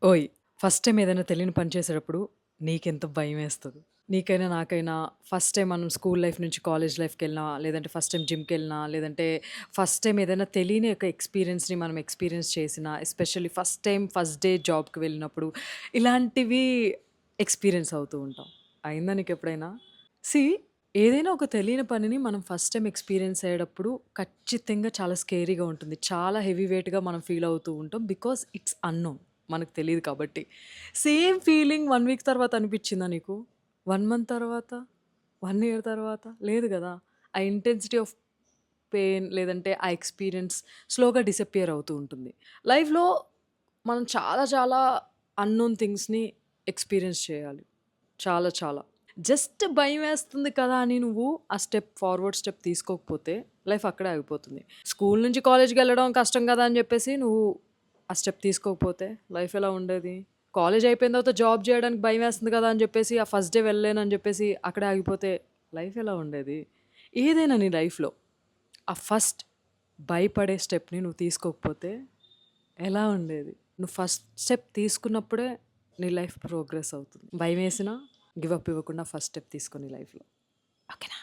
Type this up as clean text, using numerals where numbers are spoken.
ఓయ్! First time ఏదైనా తెలియని పని చేసేటప్పుడు నీకెంత భయమేస్తది? నీకైనా, నాకైనా ఫస్ట్ టైమ్ మనం స్కూల్ లైఫ్ నుంచి కాలేజ్ లైఫ్‌కెళ్ళినా, లేదంటే ఫస్ట్ టైమ్ జిమ్‌కెళ్ళినా, లేదంటే ఫస్ట్ టైమ్ ఏదైనా తెలియని ఒక ఎక్స్‌పీరియన్స్‌ని మనం ఎక్స్‌పీరియన్స్ చేసినా, especially first time first day జాబ్‌కి వెళ్ళినప్పుడు, ఇలాంటివి ఎక్స్‌పీరియన్స్ అవుతూ ఉంటాం. అయిందా నీకెప్పుడైనా? సీ ఏదైనా ఒక తెలియని పనిని మనం ఫస్ట్ టైమ్ ఎక్స్‌పీరియన్స్ అయ్యేటప్పుడు ఖచ్చితంగా చాలా స్కేరీగా ఉంటుంది. చాలా హెవీ వెయిట్‌గా మనం ఫీల్ అవుతూ ఉంటాం. Because it's unknown. మనకు తెలీదు కాబట్టి. సేమ్ ఫీలింగ్ 1 వీక్ తర్వాత అనిపిచ్చిందా నీకు? 1 మంత్ తర్వాత? 1 ఇయర్ తర్వాత? లేదు గదా! ఆ ఇంటెన్సిటీ ఆఫ్ పెయిన్ లేదంటే ఆ ఎక్స్‌పీరియన్స్ స్లోగా డిసపియర్ అవుతూ ఉంటుంది. లైఫ్‌లో మనం చాలా చాలా అన్‌నోన్ థింగ్స్‌ని ఎక్స్‌పీరియన్స్ చేయాలి. చాలా చాలా. జస్ట్ భయమేస్తుంది కదా అని నువ్వు ఆ ఫార్వర్డ్ స్టెప్ తీసుకోకపోతే లైఫ్ అక్కడే ఆగిపోతుంది. స్కూల్ నుంచి కాలేజ్‌కెళ్ళడం కష్టం కదా అని జెప్పేసి నువ్వు ఆ స్టెప్ తీసుకోకపోతే లైఫ్ ఎలా ఉండేది? కాలేజ్ అయిపోయిన తర్వాత జాబ్ జేయడానికి భయమేస్తుంది కదా అని జెప్పేసి ఆ ఫస్ట్ డే వెళ్ళలేనని జెప్పేసి అక్కడే ఆగిపోతే లైఫ్ ఎలా ఉండేది? ఏదైనా నీ లైఫ్‌లో ఆ ఫస్ట్ భయపడే స్టెప్‌ని నువ్వు తీసుకోకపోతే ఎలా ఉండేది? నువ్వు ఫస్ట్ స్టెప్ తీసుకున్నప్పుడే నీ లైఫ్ ప్రోగ్రెస్ అవుతుంది. భయమేసినా గివ్ అప్ ఇవ్వకుండా ఫస్ట్ స్టెప్ తీసుకో నీ లైఫ్‌లో. ఓకేనా?